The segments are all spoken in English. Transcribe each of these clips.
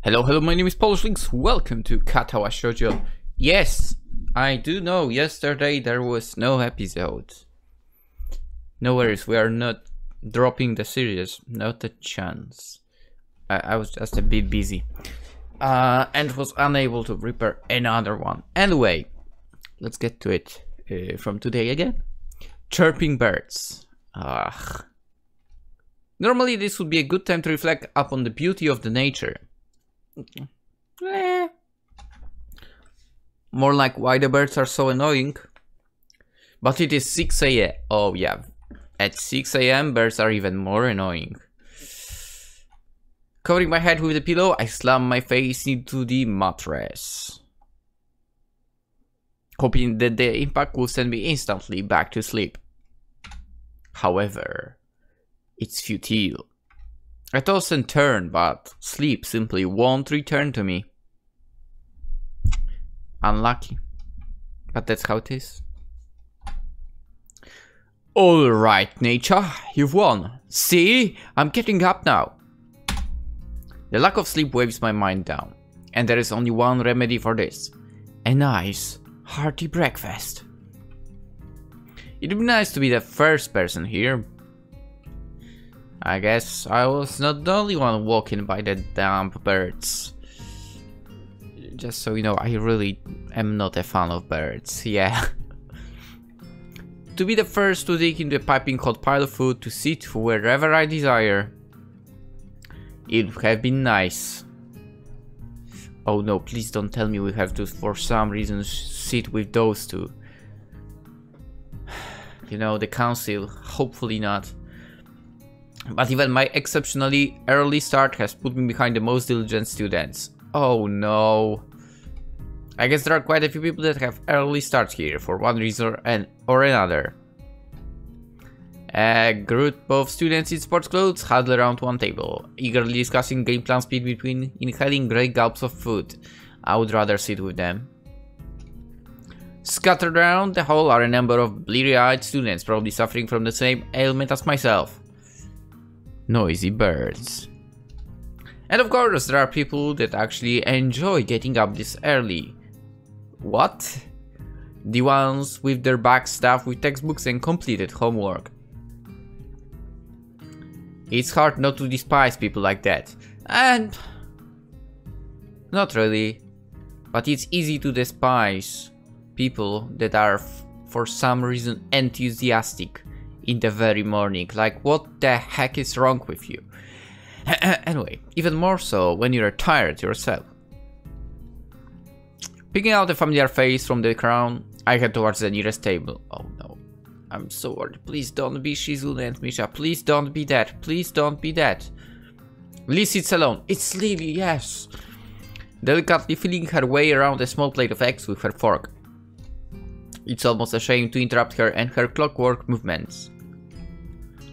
Hello, my name is PolishLynx. Welcome to Katawa Shoujo. Yes, I do know yesterday there was no episode. No worries, we are not dropping the series, not a chance. I was just a bit busy. And was unable to prepare another one. Anyway, let's get to it from today again. Chirping birds. Normally this would be a good time to reflect upon the beauty of the nature. More like why the birds are so annoying. But it is 6 AM. Oh yeah, at 6 AM birds are even more annoying. Covering my head with a pillow, I slam my face into the mattress, hoping that the impact will send me instantly back to sleep. However, it's futile. I toss and turn, but sleep simply won't return to me. Unlucky. But that's how it is. Alright, nature, you've won. See? I'm getting up now. The lack of sleep weighs my mind down. And there is only one remedy for this. A nice, hearty breakfast. It'd be nice to be the first person here. I guess I was not the only one walking by the damn birds. Just so you know, I really am not a fan of birds, yeah. To be the first to dig into a piping hot pile of food, to sit wherever I desire. It would have been nice. Oh no, please don't tell me we have to, for some reason, sit with those two. You know, the council, hopefully not. But even my exceptionally early start has put me behind the most diligent students. Oh no. I guess there are quite a few people that have early starts here for one reason or another. A group of students in sports clothes huddle around one table, eagerly discussing game plan speed between inhaling great gulps of food. I would rather sit with them. Scattered around the hall are a number of bleary-eyed students, probably suffering from the same ailment as myself. Noisy birds. And of course, there are people that actually enjoy getting up this early. What? The ones with their backs stuffed with textbooks and completed homework. It's hard not to despise people like that. And... not really. But it's easy to despise people that are for some reason enthusiastic in the very morning. Like, what the heck is wrong with you? Anyway, even more so when you're tired yourself. Picking out a familiar face from the crowd, I head towards the nearest table. Oh no, I'm so worried. Please don't be Shizune and Misha. Please don't be that. Please don't be that. Lee sits alone. It's Lily, yes. Delicately feeling her way around a small plate of eggs with her fork. It's almost a shame to interrupt her and her clockwork movements.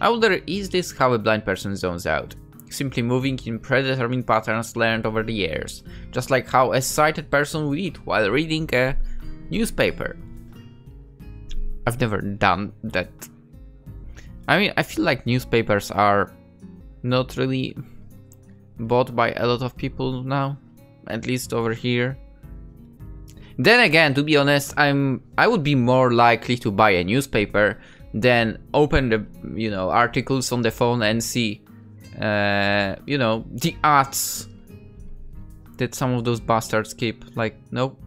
I wonder, is this how a blind person zones out? Simply moving in predetermined patterns learned over the years, just like how a sighted person would eat while reading a newspaper. I've never done that. I mean, I feel like newspapers are not really bought by a lot of people now, at least over here. Then again, to be honest, I would be more likely to buy a newspaper than open the, articles on the phone and see, the ads that some of those bastards keep. Like, no.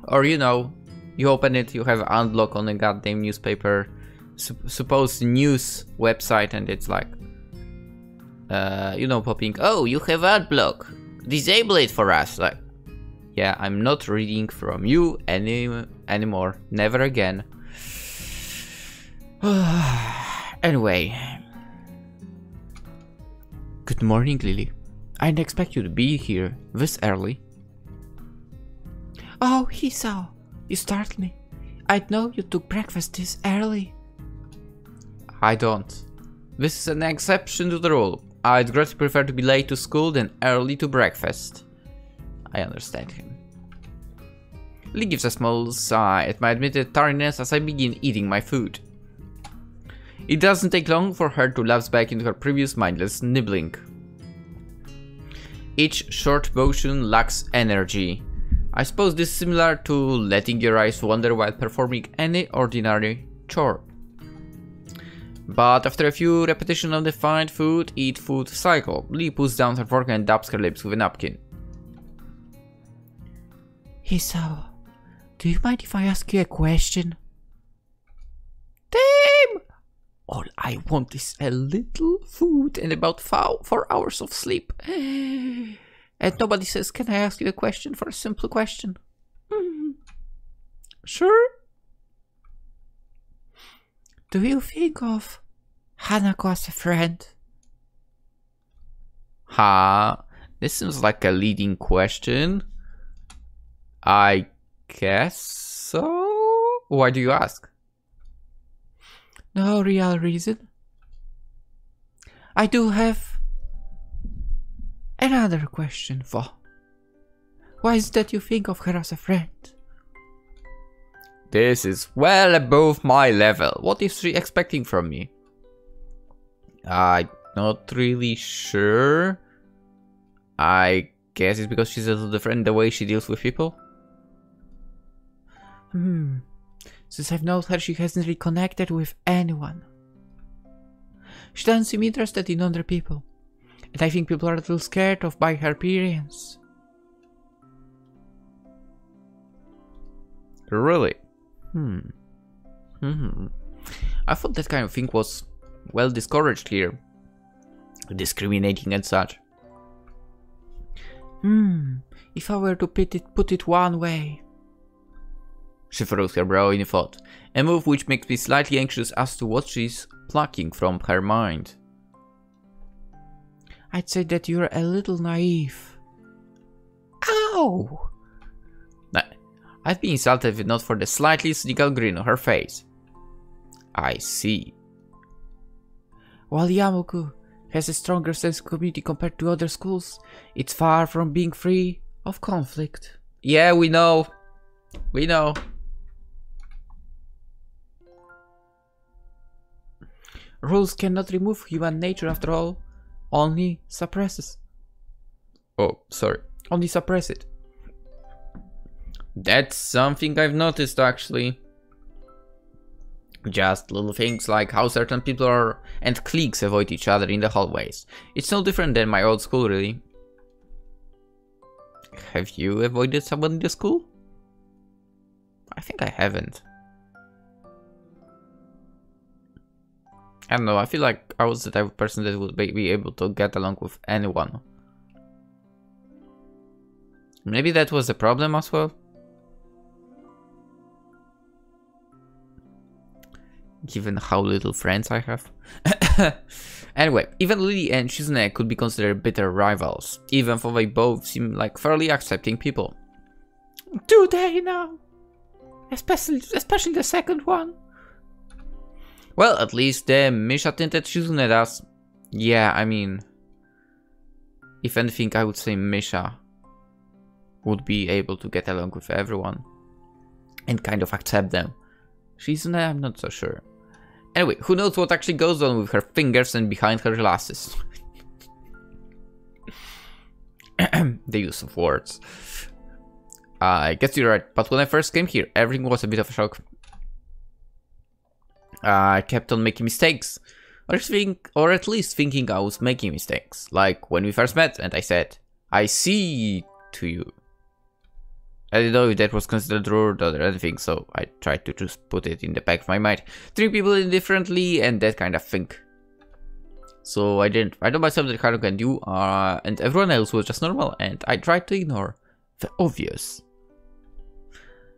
Or, you open it, you have unblock on a goddamn newspaper, supposed news website, and it's like, popping, oh, you have adblock, disable it for us, like. Yeah, I'm not reading from you anymore. Never again. Anyway. Good morning, Lily. I didn't expect you to be here this early. Oh, Hisao, you startled me. I'd know you took breakfast this early. I don't. This is an exception to the rule. I'd greatly prefer to be late to school than early to breakfast. I understand him. Lee gives a small sigh at my admitted tardiness as I begin eating my food. It doesn't take long for her to lapse back into her previous mindless nibbling. Each short motion lacks energy. I suppose this is similar to letting your eyes wander while performing any ordinary chore. But after a few repetitions of the find food, eat food cycle, Lee puts down her fork and dabs her lips with a napkin. Hisao, do you mind if I ask you a question? Damn! All I want is a little food and about 4 hours of sleep. And nobody says, can I ask you a question for a simple question? Sure. Do you think of Hanako as a friend? This seems like a leading question. I guess so? Why do you ask? No real reason. I do have another question for. Why is it that you think of her as a friend? This is well above my level. What is she expecting from me? I'm not really sure. I guess it's because she's a little different the way she deals with people. Since I've known her, she hasn't really connected with anyone. She doesn't seem interested in other people. And I think people are a little scared of by her appearance. Really? I thought that kind of thing was well discouraged here. Discriminating and such. If I were to put it one way. She furrows her brow in thought, a move which makes me slightly anxious as to what she's plucking from her mind. I'd say that you're a little naive. Ow! I'd be insulted if not for the slightly cynical grin on her face. I see. While Yamaku has a stronger sense of community compared to other schools, it's far from being free of conflict. Yeah, we know. We know. Rules cannot remove human nature after all, only suppresses. Oh, sorry. Only suppress it. That's something I've noticed actually. Just little things like how certain people are and cliques avoid each other in the hallways. It's no different than my old school really. Have you avoided someone in the school? I think I haven't. I don't know, I feel like I was the type of person that would be able to get along with anyone. Maybe that was the problem as well. Given how little friends I have. Anyway, even Lily and Shizune could be considered bitter rivals, even though they both seem like fairly accepting people. Do they now? Especially the second one. Well, at least the Misha tinted Shizune does. Yeah, I mean, if anything, I would say Misha would be able to get along with everyone and kind of accept them. Shizune, I'm not so sure. Anyway, who knows what actually goes on with her fingers and behind her glasses. The use of words. I guess you're right, but when I first came here, everything was a bit of a shock. I kept on making mistakes, or at least thinking I was making mistakes. Like when we first met and I said, I see to you. I didn't know if that was considered rude or anything, so I tried to just put it in the back of my mind. Treat people indifferently and that kind of thing. So I didn't. I know myself that Hanako and you and everyone else was just normal, and I tried to ignore the obvious.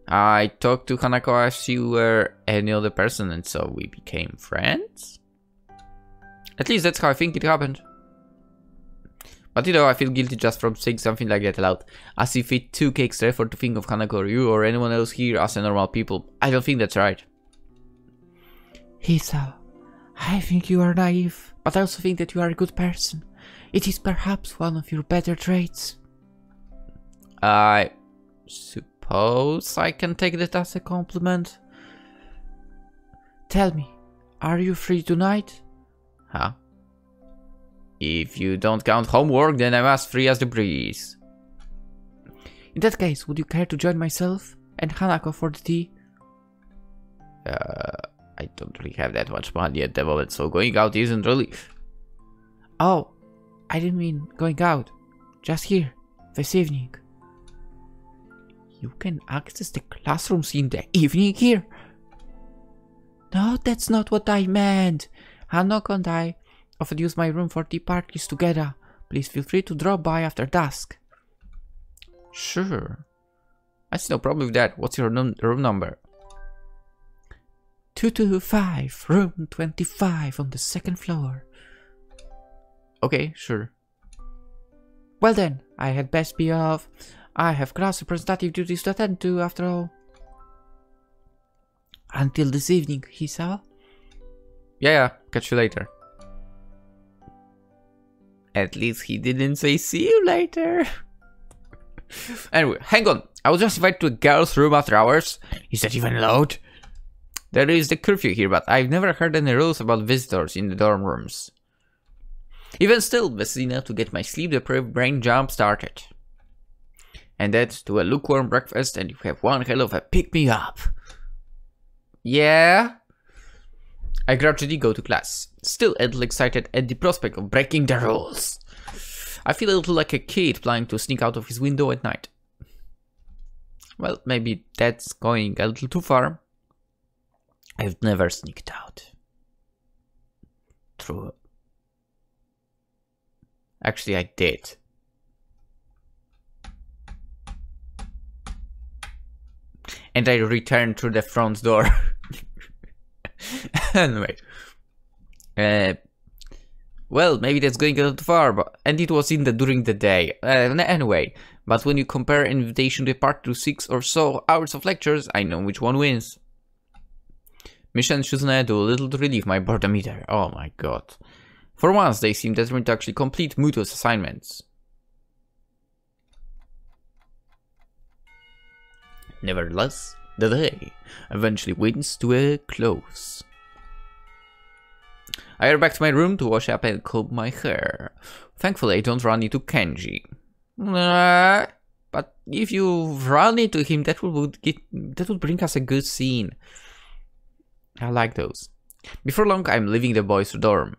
I talked to Hanako as she were any other person, and so we became friends? At least that's how I think it happened. But you know, I feel guilty just from saying something like that aloud. As if it took extra effort to think of Hanako or you or anyone else here as a normal people. I don't think that's right. Hisao, I think you are naive, but I also think that you are a good person. It is perhaps one of your better traits. I suppose I can take that as a compliment. Tell me, are you free tonight? Huh? If you don't count homework, then I'm as free as the breeze. In that case, would you care to join myself and Hanako for the tea? I don't really have that much money at the moment, so going out isn't really... Oh, I didn't mean going out. Just here, this evening. You can access the classrooms in the evening here? No, that's not what I meant. Hanako and I often use my room for tea parties together. Please feel free to drop by after dusk. Sure. I see no problem with that. What's your room number? 225, room 25 on the second floor. Okay, sure. Well then, I had best be off. I have class representative duties to attend to after all. Until this evening, Hisao? Yeah, catch you later. At least he didn't say see you later. Anyway, hang on. I was just invited to a girl's room after hours. Is that even allowed? There is the curfew here, but I've never heard any rules about visitors in the dorm rooms. Even still, this is enough to get my sleep-deprived brain jump started. And that to a lukewarm breakfast, and you have one hell of a pick-me-up. Yeah? I gradually go to class, still a little excited at the prospect of breaking the rules. I feel a little like a kid planning to sneak out of his window at night. Well, maybe that's going a little too far. I've never sneaked out. True. Actually, I did. And I returned through the front door. Anyway. Well, maybe that's going a little too far, and it was during the day. Anyway, but when you compare an invitation to a party to 6 or so hours of lectures, I know which one wins. Mission Shuzune do little to relieve my boredom meter. Oh my god. For once, they seem determined to actually complete Muto's assignments. Nevertheless, the day eventually winds to a close. I hurry back to my room to wash up and comb my hair. Thankfully, I don't run into Kenji. But if you run into him, that would bring us a good scene. I like those. Before long, I'm leaving the boys' dorm.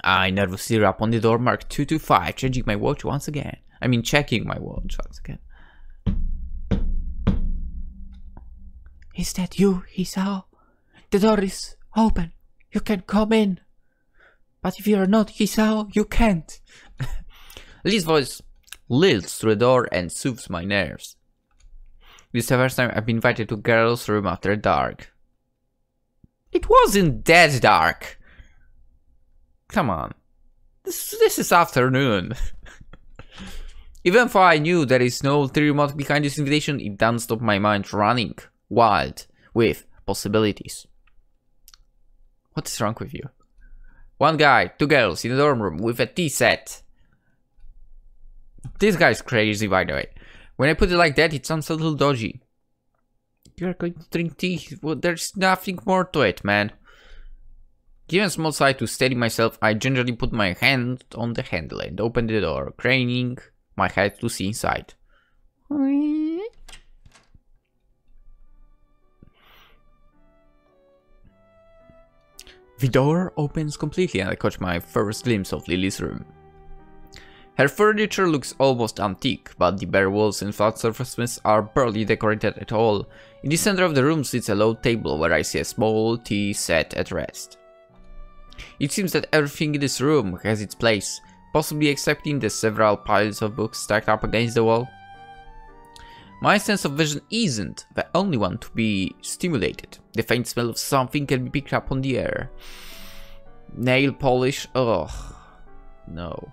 I nervously rap on the door marked 225, checking my watch once again. Is that you, Hisao? The door is open. You can come in. But if you are not Hisao, you can't. Lee's voice lilts through the door and soothes my nerves. This is the first time I've been invited to a girl's room after dark. It wasn't that dark. Come on. This is afternoon. Even though I knew there is no ulterior motive behind this invitation, it doesn't stop my mind running wild with possibilities. What is wrong with you? One guy, two girls in a dorm room with a tea set. This guy's crazy, by the way. When I put it like that, it sounds a little dodgy. You're going to drink tea? Well, there's nothing more to it, man. Given a small sight to steady myself, I gingerly put my hand on the handle and opened the door, craning my head to see inside. The door opens completely and I catch my first glimpse of Lily's room. Her furniture looks almost antique, but the bare walls and flat surfaces are barely decorated at all. In the center of the room sits a low table where I see a small tea set at rest. It seems that everything in this room has its place, possibly excepting the several piles of books stacked up against the wall. My sense of vision isn't the only one to be stimulated. The faint smell of something can be picked up on the air. Nail polish, ugh, no.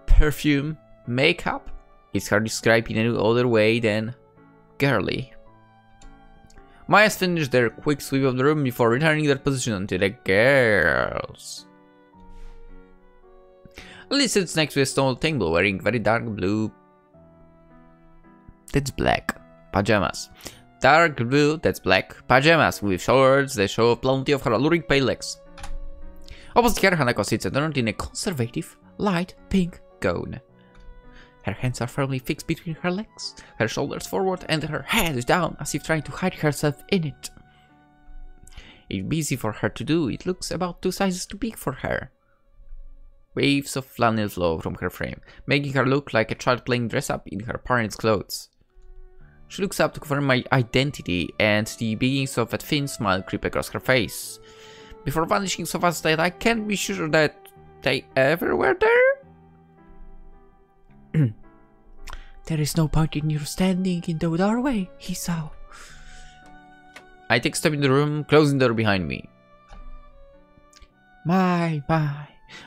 Perfume, makeup, it's hard to describe in any other way than girly. My eyes finish their quick sweep of the room before returning their position to the girls. Lily sits next to a stone table wearing very dark blue... That's black. Pajamas. Dark blue, that's black. Pajamas with shorts that show plenty of her alluring pale legs. Opposite her, Hanako sits adorned in a conservative, light pink gown. Her hands are firmly fixed between her legs, her shoulders forward and her head is down as if trying to hide herself in it. It's easy for her to do, it looks about 2 sizes too big for her. Waves of flannel flow from her frame, making her look like a child playing dress-up in her parents' clothes. She looks up to confirm my identity, and the beginnings of a thin smile creep across her face, before vanishing so fast that I can't be sure that they ever were there. There is no point in you standing in the doorway, Hisao. I take a step in the room, closing the door behind me. My.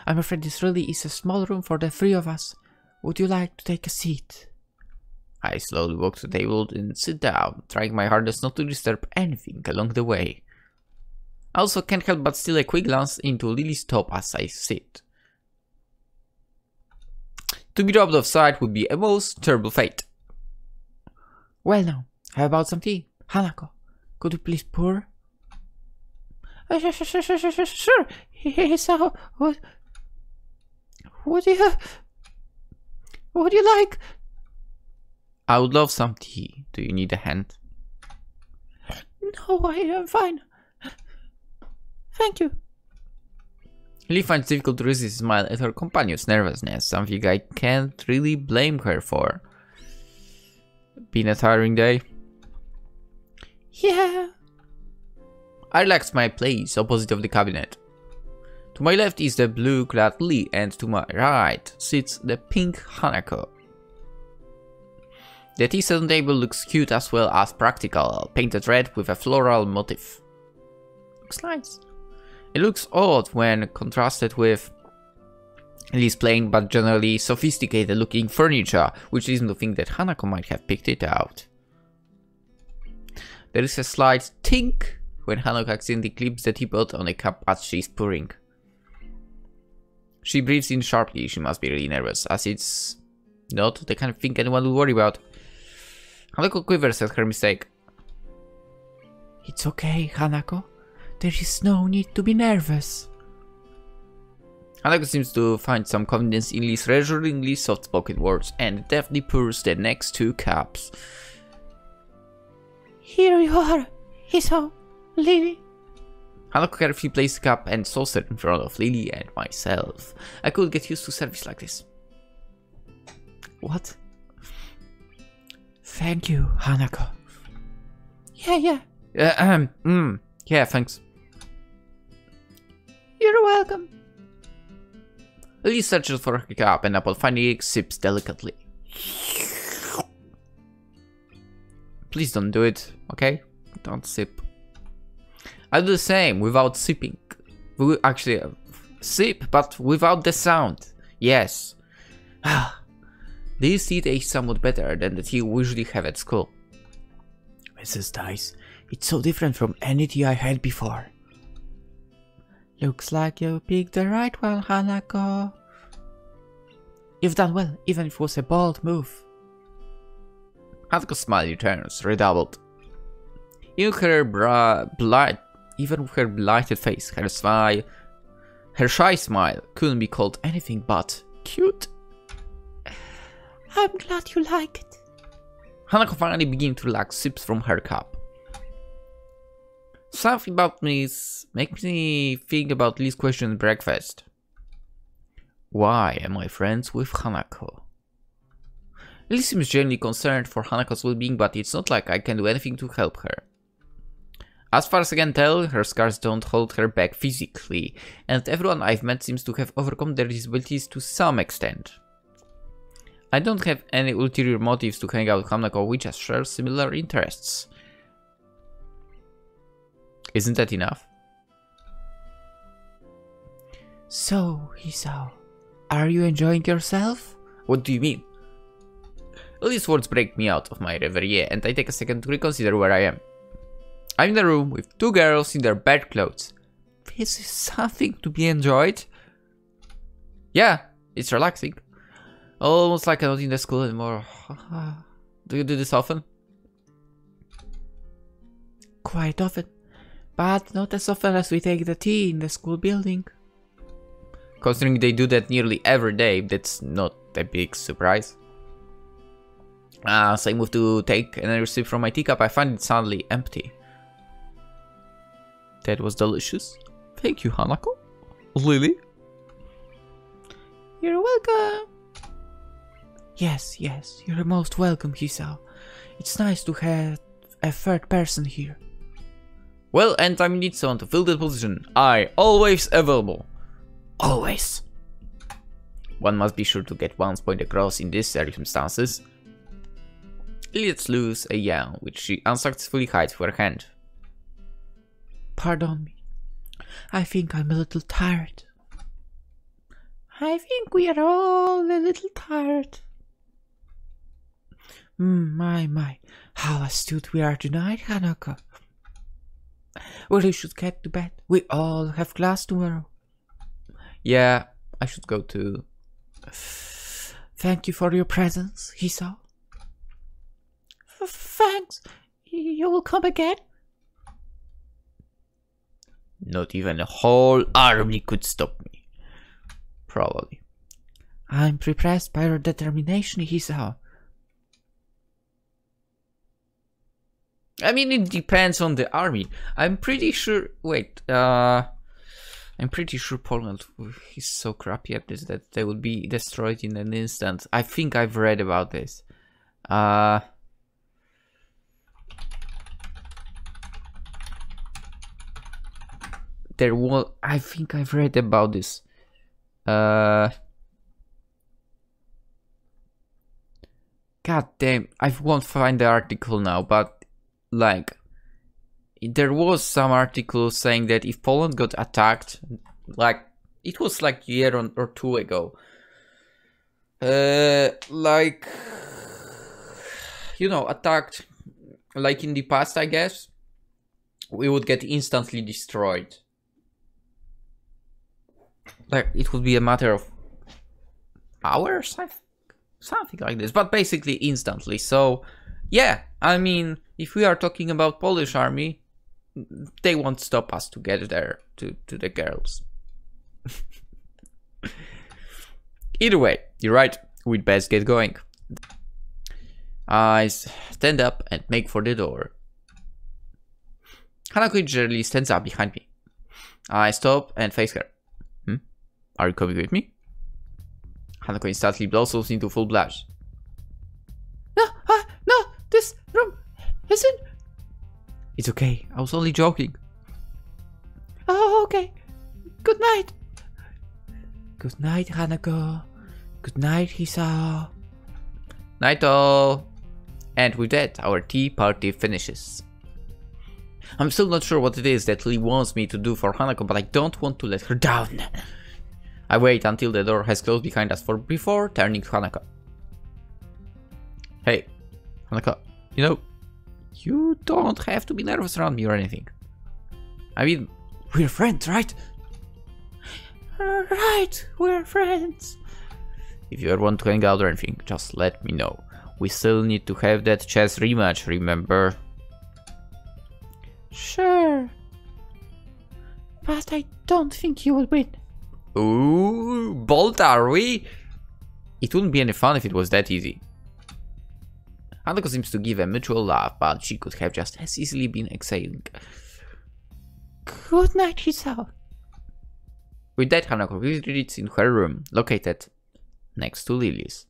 I'm afraid this really is a small room for the 3 of us. Would you like to take a seat? I slowly walk to the table and sit down, trying my hardest not to disturb anything along the way. I also can't help but steal a quick glance into Lily's top as I sit. To be dropped off sight would be a most terrible fate. Well now, how about some tea? Hanako, could you please pour? Sure. Hisao, what do you like? I would love some tea. Do you need a hand? No, I am fine. Thank you. Lily finds it difficult to resist a smile at her companion's nervousness, something I can't really blame her for. Been a tiring day? Yeah. I relax my place opposite of the cabinet. To my left is the blue-clad Lee, and to my right sits the pink Hanako. The tea set on the table looks cute as well as practical, painted red with a floral motif. Looks nice. It looks odd when contrasted with Lee's plain but generally sophisticated looking furniture, which leads me to think that Hanako might have picked it out. There is a slight tink when Hanako accidentally clips the teapot on a cup as she's pouring. She breathes in sharply. She must be really nervous, as it's not the kind of thing anyone would worry about. Hanako quivers at her mistake. It's okay, Hanako. There is no need to be nervous. Hanako seems to find some confidence in Lee's reassuringly soft-spoken words and deftly pours the next 2 cups. Here you are, Hisao, Lily. Hanako carefully placed the cup and saucer in front of Lily and myself. I could get used to service like this. What? Thank you, Hanako. Yeah. Yeah, thanks. You're welcome. Lily searches for her cup and upon finding it, sips delicately. Please don't do it, okay? Don't sip. I do the same without sipping. We actually sip, but without the sound. Yes. This tea tastes somewhat better than the tea we usually have at school. Mrs. Dice, it's so different from any tea I had before. Looks like you picked the right one, Hanako. You've done well, even if it was a bold move. Hanako's smile returns, redoubled. Even her blighted face, her shy smile couldn't be called anything but cute. I'm glad you like it. Hanako finally begins to relax sips from her cup. Something about this makes me think about Lee's question at breakfast. Why am I friends with Hanako? Lee seems genuinely concerned for Hanako's well-being, but it's not like I can do anything to help her. As far as I can tell, her scars don't hold her back physically, and everyone I've met seems to have overcome their disabilities to some extent. I don't have any ulterior motives to hang out with Hanako, we just share similar interests. Isn't that enough? So, Hisao, are you enjoying yourself? What do you mean? All these words break me out of my reverie, and I take a second to reconsider where I am. I'm in a room with 2 girls in their bed clothes. This is something to be enjoyed. Yeah, it's relaxing. Almost like I'm not in the school anymore. Do you do this often? Quite often, but not as often as we take the tea in the school building. Considering they do that nearly every day, that's not a big surprise. As I move to take another sip from my teacup, I find it suddenly empty. That was delicious. Thank you, Hanako. Lily? You're welcome. Yes, you're most welcome, Hisao. It's nice to have a third person here. Well, and I need someone to fill that position. I always available. Always. One must be sure to get one's point across in these circumstances. Let's lose a yawn, which she unsuccessfully hides with her hand. Pardon me. I think I'm a little tired. I think we are all a little tired. My, how astute we are tonight, Hanako. Well, you should get to bed. We all have class tomorrow. Yeah, I should go too. Thank you for your presence, Hisao. Thanks. You will come again? Not even a whole army could stop me. Probably. I'm impressed by your determination, Hisao. I mean, it depends on the army. I'm pretty sure... Wait, I'm pretty sure Poland is so crappy at this that they will be destroyed in an instant. I think I've read about this. There was... I think I've read about this. God damn, I won't find the article now, but like, there was some article saying that if Poland got attacked, like, it was like a year or two ago, like, you know, attacked, like in the past, I guess, we would get instantly destroyed. Like, it would be a matter of hours, I think, something like this, but basically instantly. So, yeah, I mean, if we are talking about Polish army, they won't stop us to get there to the girls. Either way, you're right, we'd best get going. I stand up and make for the door. Hanako generally stands up behind me. I stop and face her. Are you coming with me? Hanako instantly blossoms into full blush. No, this room isn't... It's okay, I was only joking. Oh, okay. Good night. Good night, Hanako. Good night, Hisao. Night all. And with that, our tea party finishes. I'm still not sure what it is that Lee wants me to do for Hanako, but I don't want to let her down. I wait until the door has closed behind us before turning to Hanako. Hey, Hanako, you know, you don't have to be nervous around me or anything. I mean, we're friends, right? Right, we're friends. If you ever want to hang out or anything, just let me know. We still need to have that chess rematch, remember? Sure. But I don't think you will win. Ooh, bold are we? It wouldn't be any fun if it was that easy. Hanako seems to give a mutual laugh, but she could have just as easily been exhaling. Good night, Hisao. With that, Hanako retreats in her room, located next to Lily's.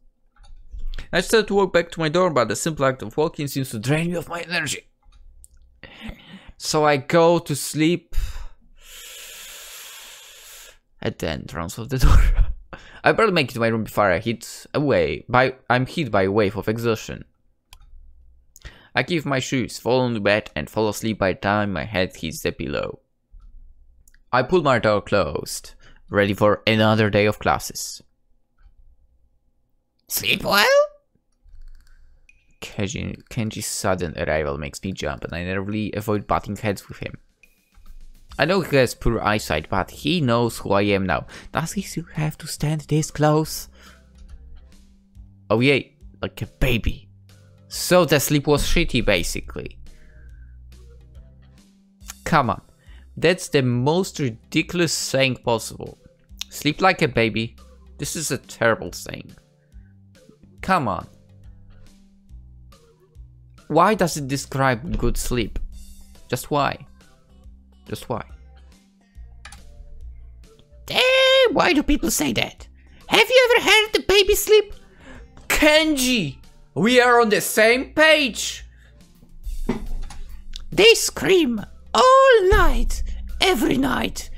I start to walk back to my door, but the simple act of walking seems to drain me of my energy. So I go to sleep at the entrance of the door. I barely make it to my room before I'm hit by a wave of exhaustion. I give my shoes, fall on the bed, and fall asleep by the time my head hits the pillow. I pull my door closed, ready for another day of classes. Sleep well? Kenji's sudden arrival makes me jump, and I nervously avoid butting heads with him. I know he has poor eyesight, but he knows who I am now. Does he still have to stand this close? Oh yay, like a baby. So the sleep was shitty, basically. Come on, that's the most ridiculous saying possible. Sleep like a baby. This is a terrible saying. Come on. Why does it describe good sleep? Just why? Just why? Damn, why do people say that? Have you ever heard the baby sleep? Kenji! We are on the same page! They scream all night, every night.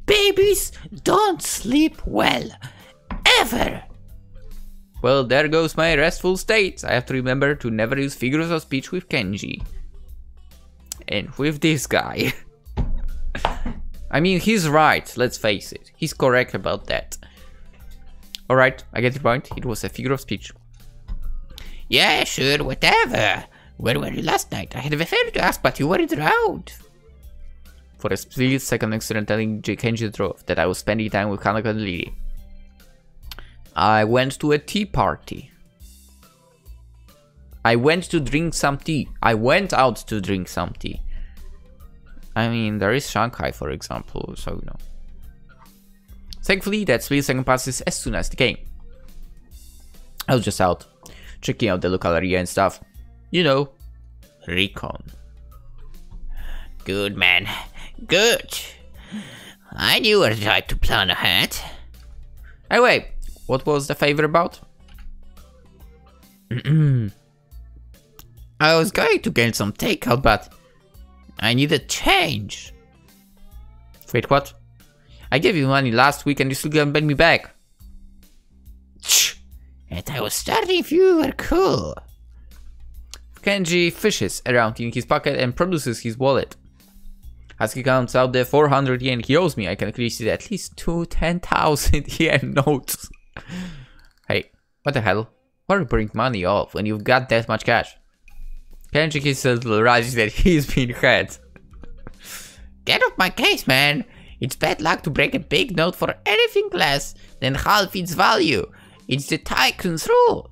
Babies don't sleep well, ever. Well, there goes my restful state. I have to remember to never use figures of speech with Kenji. And with this guy. I mean, he's right, let's face it. He's correct about that. Alright, I get the point. It was a figure of speech. Yeah, sure, whatever. Where were you last night? I had a favor to ask, but you weren't around. For a split second, accidentally Kenji the truth that I was spending time with Hanako and Lily. I went to a tea party. I went to drink some tea. I went out to drink some tea. I mean, there is Shanghai, for example, so you know. Thankfully, that split second passes as soon as the game. I was just out, checking out the local area and stuff. You know, recon. Good, man. Good. I knew I tried to plan ahead. Anyway, what was the favor about? I was going to get some takeout, but I needed change. Wait, what? I gave you money last week and you still didn't pay me back. And I was starting if you were cool. Kenji fishes around in his pocket and produces his wallet. As he counts out the 400 yen he owes me, I can clearly see at least two 10,000 yen notes. Hey, what the hell? Why are you putting money off when you've got that much cash? Kenji is a little realizes that he's been had. Get off my case, man. It's bad luck to break a big note for anything less than half its value. It's the tycoon's rule.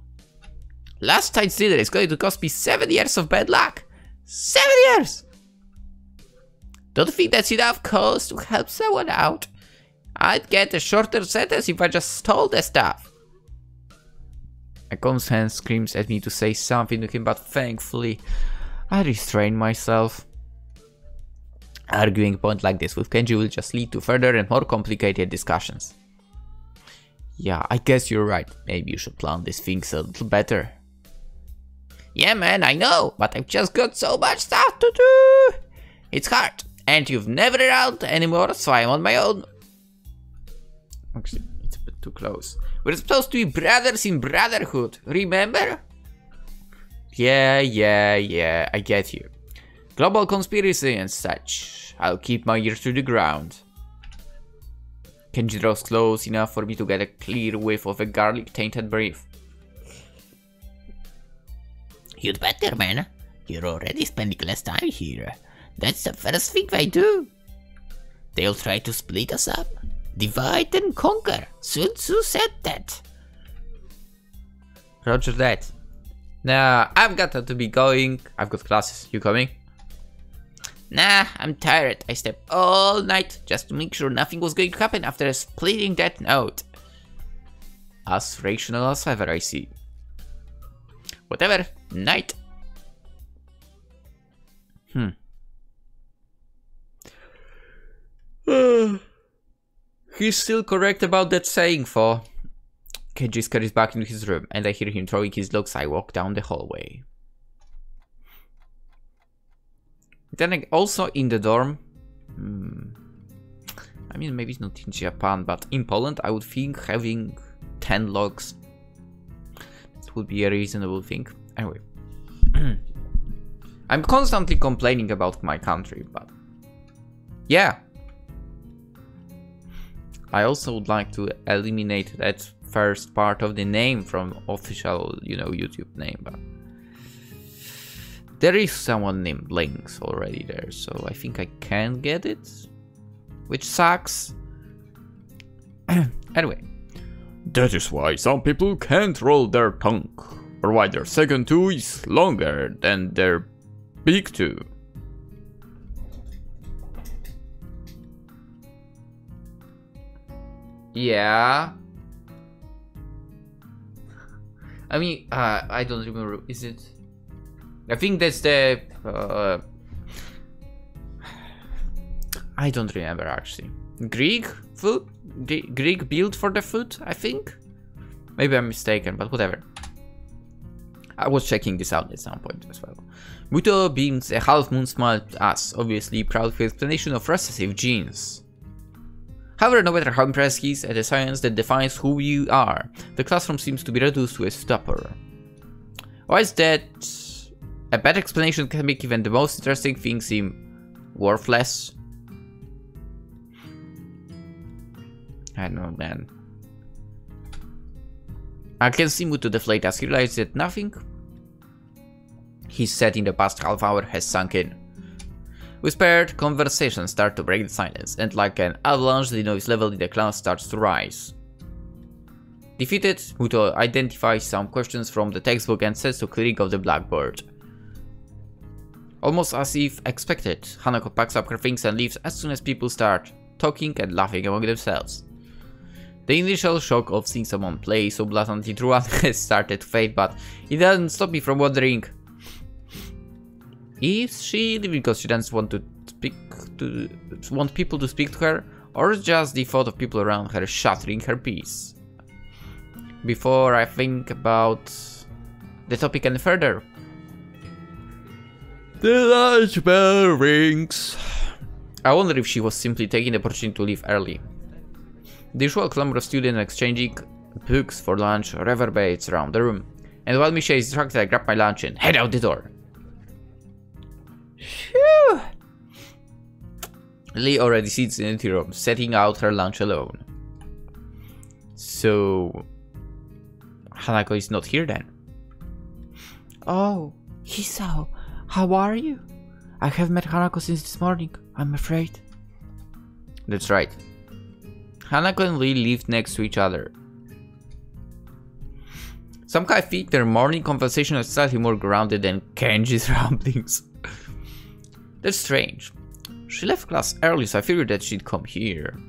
Last night's dinner is going to cost me 7 years of bad luck. 7 years! Don't think that's enough cause to help someone out. I'd get a shorter sentence if I just stole the stuff. Akon's hand screams at me to say something to him, but thankfully, I restrain myself. Arguing a point like this with Kenji will just lead to further and more complicated discussions. Yeah, I guess you're right. Maybe you should plan these things a little better. Yeah, man, I know, but I've just got so much stuff to do. It's hard, and you've never around anymore, so I'm on my own. Actually, it's a bit too close. We're supposed to be brothers in brotherhood, remember? Yeah, I get you. Global conspiracy and such. I'll keep my ears to the ground. Kenji draws close enough for me to get a clear whiff of a garlic-tainted breath. You'd better, man. You're already spending less time here. That's the first thing they do. They'll try to split us up. Divide and conquer. Sun Tzu said that. Roger that. Nah, I've got to be going. I've got classes. You coming? Nah, I'm tired. I slept all night just to make sure nothing was going to happen after splitting that note. As rational as ever, I see. Whatever. Night. He's still correct about that saying, for Kenji scurries back into his room, and I hear him throwing his looks. I walk down the hallway. Then also in the dorm. I mean, maybe it's not in Japan, but in Poland, I would think having 10 logs, that would be a reasonable thing. Anyway, I'm constantly complaining about my country, but yeah. I also would like to eliminate that first part of the name from official, YouTube name, but there is someone named Lynx already there, so I think I can get it, which sucks. Anyway, that is why some people can't roll their tongue, or why their second toe is longer than their big toe. Yeah. I mean, I don't remember. Is it? I think that's the. I don't remember actually. Greek food? Greek build for the food, I think? Maybe I'm mistaken, but whatever. I was checking this out at some point as well. Muto beams a half-moon smile at us, obviously proud of his explanation of recessive genes. However, no matter how impressed he is at the science that defines who you are, the classroom seems to be reduced to a stupor. Why is that? A bad explanation can make even the most interesting things seem worthless. I don't know, man. I can see Muto deflate as he realizes that nothing he said in the past half hour has sunk in. Whispered conversations start to break the silence, and like an avalanche, the noise level in the class starts to rise. Defeated, Muto identifies some questions from the textbook and sets to clearing of the blackboard. Almost as if expected, Hanako packs up her things and leaves as soon as people start talking and laughing among themselves. The initial shock of seeing someone play so blatantly true has started to fade, but it doesn't stop me from wondering, is she leaving because she doesn't want people to speak to her, or just the thought of people around her shattering her peace? Before I think about the topic any further, the lunch bell rings. I wonder if she was simply taking the opportunity to leave early. The usual clamor of students exchanging books for lunch reverberates around the room, and while Misha is distracted, I grab my lunch and head out the door. Phew! Lee already sits in the room, setting out her lunch alone. So Hanako is not here then. Oh, Hisao, how are you? I have met Hanako since this morning, I'm afraid. That's right. Hanako and Lee lived next to each other. Somehow I think their morning conversation is slightly more grounded than Kenji's ramblings. That's strange. She left class early, so I figured that she'd come here.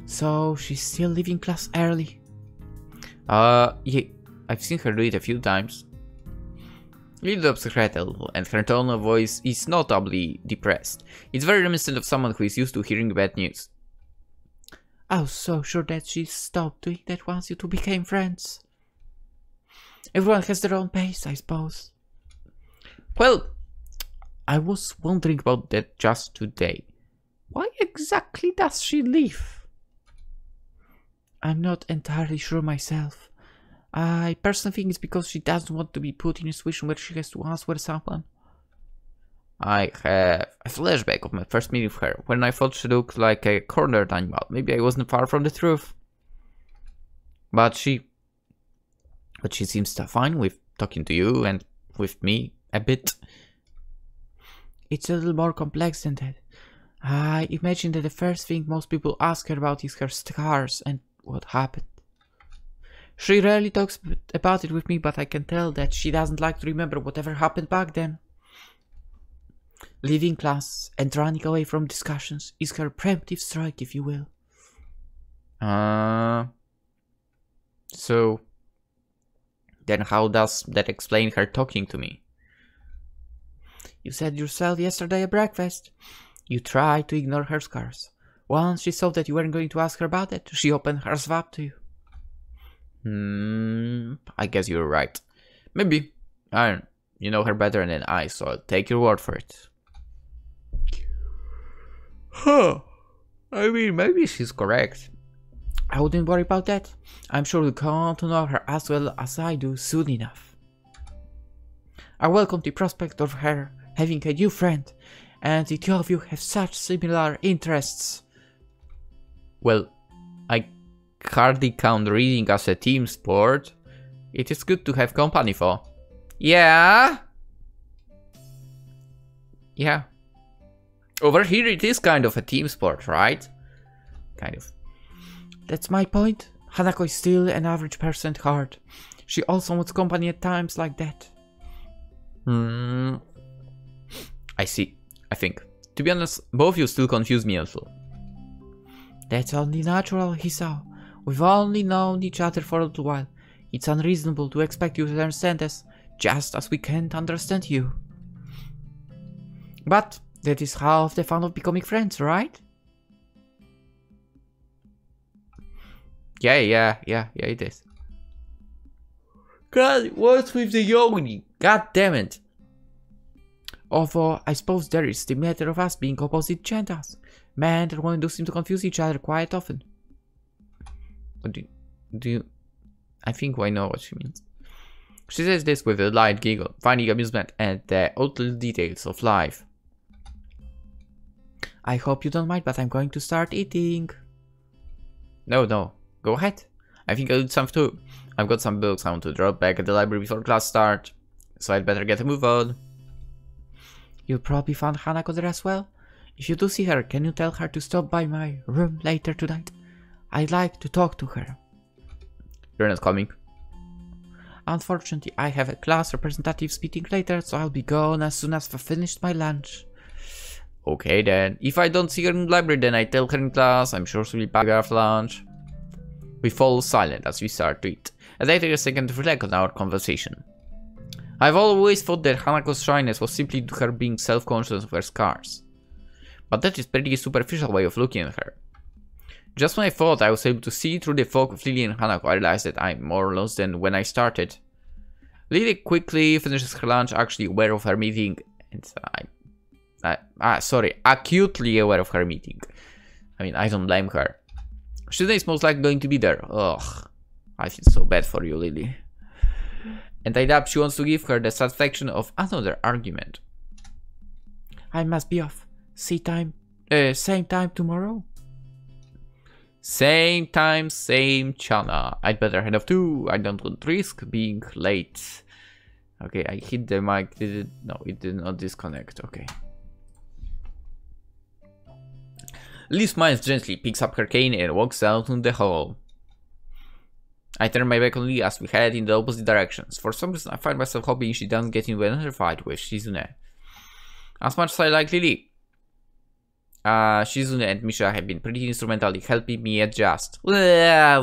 So she's still leaving class early? Yeah, I've seen her do it a few times. Lee looks at her a little, and her tone of voice is notably depressed. It's very reminiscent of someone who is used to hearing bad news. I was so sure that she stopped doing that once you two became friends. Everyone has their own pace, I suppose. Well, I was wondering about that just today. Why exactly does she leave? I'm not entirely sure myself. I personally think it's because she doesn't want to be put in a situation where she has to answer someone. I have a flashback of my first meeting with her, when I thought she looked like a cornered animal. Maybe I wasn't far from the truth. But she seems to fine with talking to you and with me a bit. It's a little more complex than that. I imagine that the first thing most people ask her about is her scars and what happened. She rarely talks about it with me, but I can tell that she doesn't like to remember whatever happened back then. Leaving class and running away from discussions is her preemptive strike, if you will. So then how does that explain her talking to me? You said yourself yesterday at breakfast. You tried to ignore her scars. Once she saw that you weren't going to ask her about it, she opened herself up to you. I guess you're right. Maybe. You know her better than I, so I'll take your word for it. Huh. I mean, maybe she's correct. I wouldn't worry about that. I'm sure you'll come to know her as well as I do soon enough. I welcome the prospect of her having a new friend, and the two of you have such similar interests. Well, I hardly count reading as a team sport. It is good to have company for. Yeah? Yeah. Over here it is kind of a team sport, right? Kind of. That's my point. Hanako is still an average person at heart. She also wants company at times like that. I see. I think. To be honest, both of you still confuse me a little. That's only natural, Hisao. We've only known each other for a little while. It's unreasonable to expect you to understand us, just as we can't understand you. But that is half the fun of becoming friends, right? Yeah, it is. God, what's with the yoni? God damn it. Although, I suppose there is the matter of us being opposite genders. Men and women do seem to confuse each other quite often. Do you... I think I know what she means. She says this with a light giggle, finding amusement at the odd little details of life. I hope you don't mind, but I'm going to start eating. No, go ahead. I think I'll do some too. I've got some books I want to drop back at the library before class starts, so I'd better get a move on. You'll probably find Hanako there as well. If you do see her, can you tell her to stop by my room later tonight? I'd like to talk to her. You're not coming? Unfortunately, I have a class representatives meeting later, so I'll be gone as soon as I've finished my lunch. Okay then. If I don't see her in the library, then I tell her in class. I'm sure she'll be back after lunch. We fall silent as we start to eat, as I take a second to reflect on our conversation. I've always thought that Hanako's shyness was simply due to her being self-conscious of her scars. But that is a pretty superficial way of looking at her. Just when I thought I was able to see through the fog of Lily and Hanako, I realized that I'm more lost than when I started. Lily quickly finishes her lunch, actually aware of her meeting, and acutely aware of her meeting. I mean, I don't blame her. Shizune is most likely going to be there. Ugh, I feel so bad for you, Lily. And I doubt she wants to give her the satisfaction of another argument. I must be off. Same time tomorrow? Same time, same channel. I'd better head off too. I don't want to risk being late. Okay, I hit the mic. Did it? No, it did not disconnect. Okay. Lee smiles gently, picks up her cane and walks out in the hall. I turn my back on Lee as we head in the opposite directions. For some reason I find myself hoping she doesn't get into another fight with Shizune. As much as I like Lily, Shizune and Misha have been pretty instrumental in helping me adjust. Even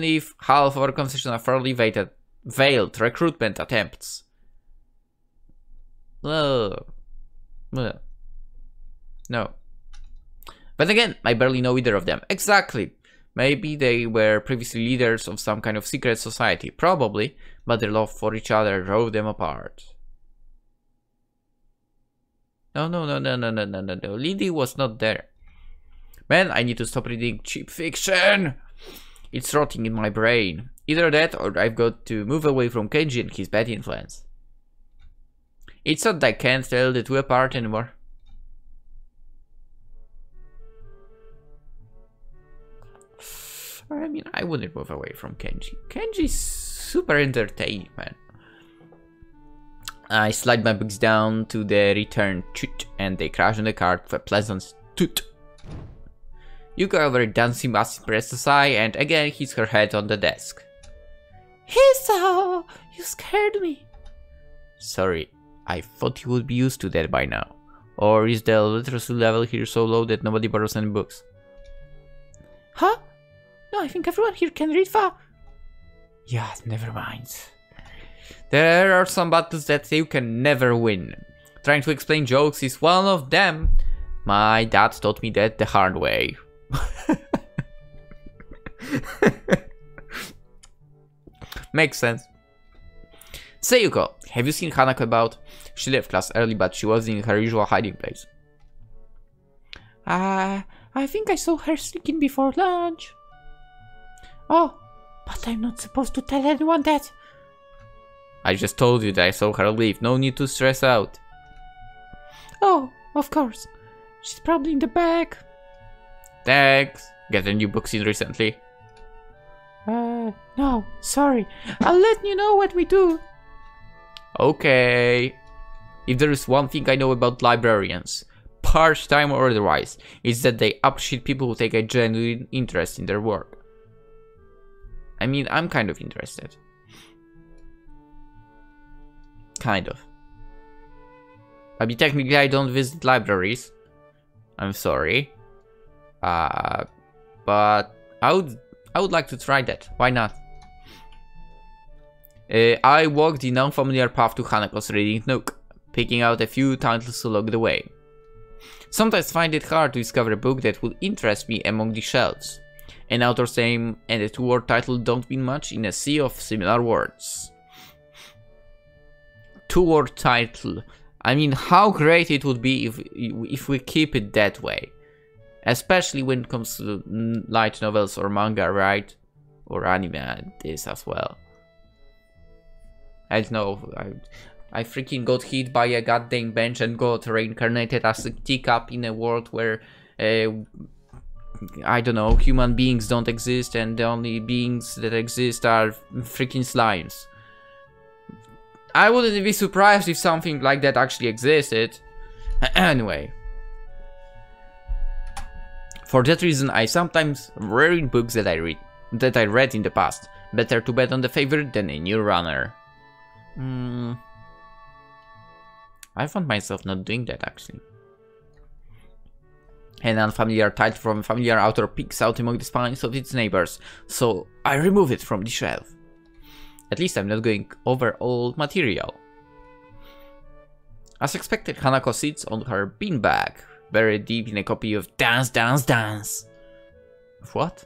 if half of our conversation are fairly veiled recruitment attempts. No. But again, I barely know either of them. Exactly. Maybe they were previously leaders of some kind of secret society. Probably. But their love for each other drove them apart. No. Lily was not there. Man, I need to stop reading cheap fiction. It's rotting in my brain. Either that or I've got to move away from Kenji and his bad influence. It's not that I can't tell the two apart anymore. I mean, I wouldn't move away from Kenji. Kenji's super entertaining, man. I slide my books down to the return toot, and they crash on the cart with a pleasant toot. Yuka over dancing massive press aside and again hits her head on the desk. Hisao, you scared me. Sorry, I thought you would be used to that by now. Or is the literacy level here so low that nobody borrows any books? Huh? No, I think everyone here can read fast. Yeah, never mind. There are some battles that you can never win. Trying to explain jokes is one of them. My dad taught me that the hard way. Makes sense. Seiyuko, have you seen Hanako about? She left class early, but she was in her usual hiding place. I think I saw her sneaking before lunch. Oh, but I'm not supposed to tell anyone that. I just told you that I saw her leave. No need to stress out. Oh, of course. She's probably in the back. Thanks. Get a new books in recently? No, sorry. I'll let you know what we do. Okay. If there is one thing I know about librarians, part-time or otherwise, it's that they appreciate people who take a genuine interest in their work. I mean, I'm kind of interested. Kind of. I mean, technically I don't visit libraries. I'm sorry. But I would like to try that. Why not? I walked the non-familiar path to Hanako's reading nook, picking out a few titles along the way. Sometimes I find it hard to discover a book that would interest me among the shelves. An author's name and a two-word title don't mean much in a sea of similar words. Two-word title. I mean, how great it would be if we keep it that way. Especially when it comes to light novels or manga, right? Or anime, this as well. I don't know, I freaking got hit by a goddamn bench and got reincarnated as a teacup in a world where, I don't know, human beings don't exist and the only beings that exist are freaking slimes. I wouldn't be surprised if something like that actually existed. Anyway. For that reason, I sometimes reread books that I read in the past. Better to bet on the favorite than a new runner. I found myself not doing that actually. An unfamiliar title from a familiar author peeks out among the spines of its neighbors, so I remove it from the shelf. At least I'm not going over old material. As expected, Hanako sits on her beanbag, buried deep in a copy of Dance, Dance, Dance. What?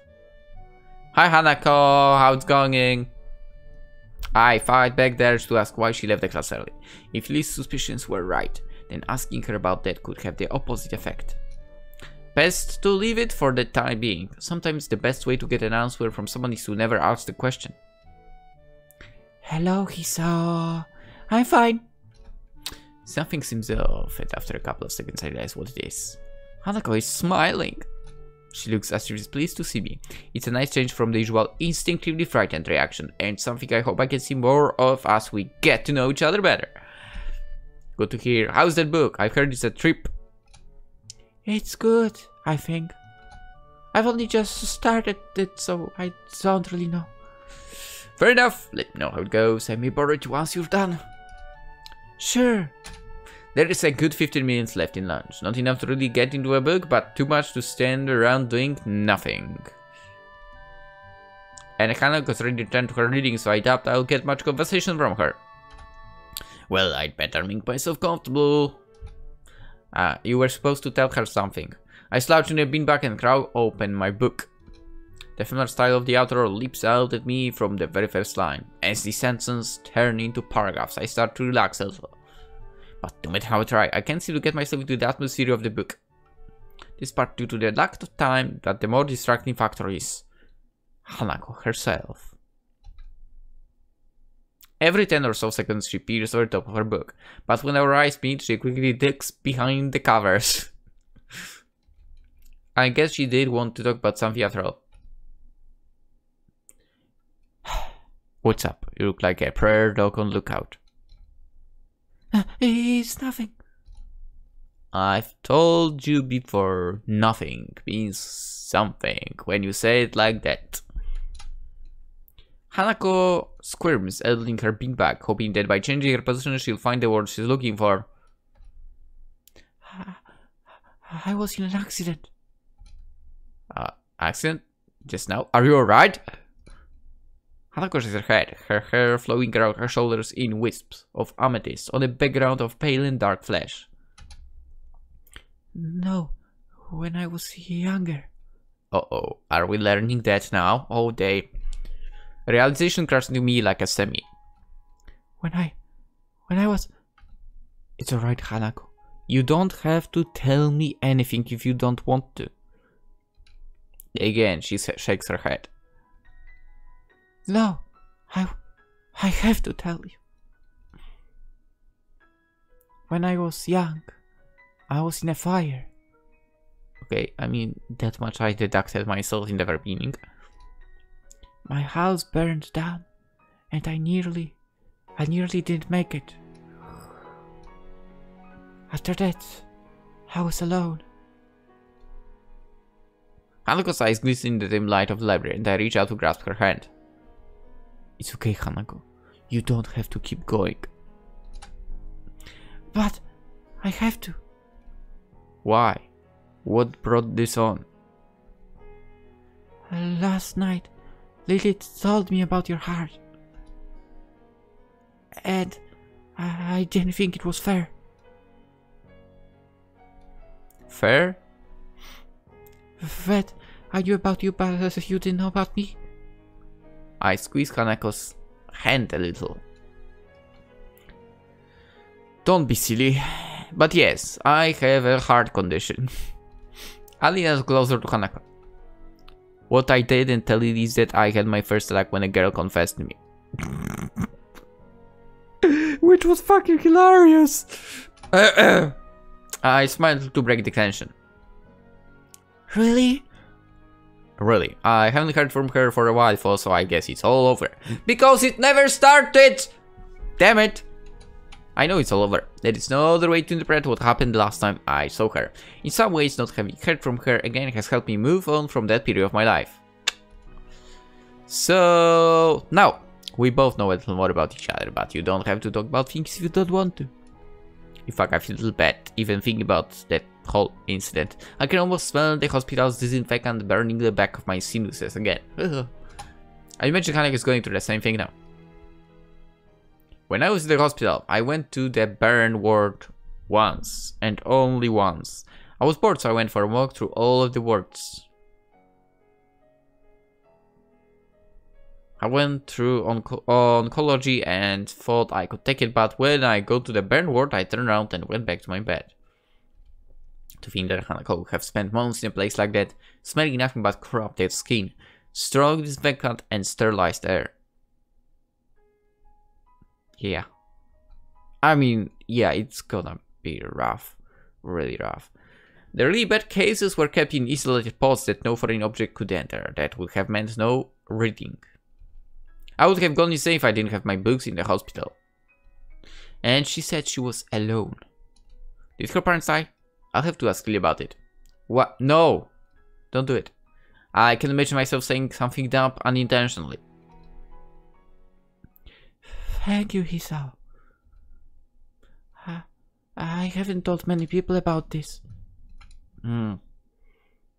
Hi Hanako, how's it going? I fight back there to ask why she left the class early. If Lee's suspicions were right, then asking her about that could have the opposite effect. Best to leave it for the time being. Sometimes the best way to get an answer from someone is to never ask the question. Hello, Hisao. I'm fine. Something seems off, and after a couple of seconds I realize what it is. Hanako is smiling. She looks as if she's pleased to see me. It's a nice change from the usual instinctively frightened reaction, and something I hope I can see more of as we get to know each other better. Good to hear. How's that book? I've heard it's a trip. It's good, I think. I've only just started it, so I don't really know. Fair enough. Let me know how it goes. I may borrow it once you're done. Sure. There is a good 15 minutes left in lunch. Not enough to really get into a book, but too much to stand around doing nothing. And Hanako's already returned to her reading, so I doubt I'll get much conversation from her. Well, I'd better make myself comfortable. You were supposed to tell her something. I slouch in a beanbag and crawl open my book. The fictional style of the author leaps out at me from the very first line. As the sentences turn into paragraphs, I start to relax a little. But no matter how I try, I can't seem to get myself into the atmosphere of the book. This part due to the lack of time, that the more distracting factor is Hanako herself. Every 10 or so seconds she peers over the top of her book, but when our eyes meet, she quickly digs behind the covers. I guess she did want to talk about something after all. What's up? You look like a prayer dog on lookout. It's nothing. I've told you before, nothing means something when you say it like that. Hanako squirms, elbowing her beanbag, hoping that by changing her position she'll find the word she's looking for. I was in an accident. Accident? Just now? Are you alright? Hanako shakes her head, her hair flowing around her shoulders in wisps of amethyst on a background of pale and dark flesh. No, when I was younger. Uh-oh, are we learning that now? Oh, they... Realization crashed into me like a semi. When I was... It's alright, Hanako. You don't have to tell me anything if you don't want to. Again, she shakes her head. No, I have to tell you. When I was young, I was in a fire. Okay, I mean, that much I deducted myself in the very beginning. My house burned down, and I nearly didn't make it. After that, I was alone. Hanako's eyes glisten in the dim light of the library, and I reach out to grasp her hand. It's okay, Hanako. You don't have to keep going. But I have to. Why? What brought this on? Last night, Lilith told me about your heart. And I didn't think it was fair. Fair? That I knew about you, but you didn't know about me. I squeezed Hanako's hand a little. Don't be silly. But yes, I have a heart condition. I leaned closer to Hanako. What I didn't tell you is that I had my first attack when a girl confessed to me. Which was fucking hilarious. I smiled to break the tension. Really? Really, I haven't heard from her for a while, so I guess it's all over. Because it never started! Damn it! I know it's all over. There is no other way to interpret what happened the last time I saw her. In some ways, not having heard from her again has helped me move on from that period of my life. So, now, we both know a little more about each other, but you don't have to talk about things if you don't want to. In fact, I feel a little bad, even thinking about that whole incident. I can almost smell the hospital's disinfectant burning the back of my sinuses again. I imagine Hanako is going through the same thing now. When I was in the hospital, I went to the burn ward once, and only once. I was bored, so I went for a walk through all of the wards. I went through oncology and thought I could take it, but when I go to the burn ward, I turned around and went back to my bed. To think that Hanako would have spent months in a place like that, smelling nothing but corrupted skin, strong disinfectant and sterilized air. Yeah. I mean, yeah, it's gonna be rough. Really rough. The really bad cases were kept in isolated pods that no foreign object could enter. That would have meant no reading. I would have gone insane if I didn't have my books in the hospital. And she said she was alone. Did her parents die? I'll have to ask Lily about it. What? No! Don't do it. I can imagine myself saying something dumb unintentionally. Thank you, Hisao. I haven't told many people about this. To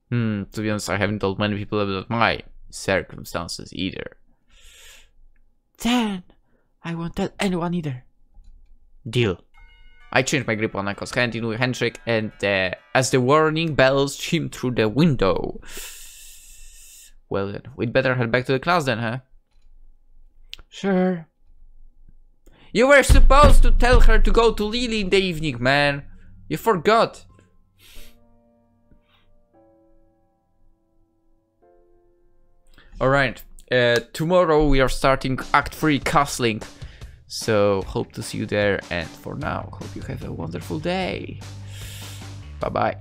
be honest, I haven't told many people about my circumstances either. Then, I won't tell anyone either. Deal. I changed my grip on Hanako's hand into a handshake, and as the warning bells chimed through the window. Well then, we'd better head back to the class then, huh? Sure. You were supposed to tell her to go to Lily in the evening, man. You forgot. Alright, tomorrow we are starting Act 3 Castling. So, hope to see you there, and for now, hope you have a wonderful day. Bye-bye.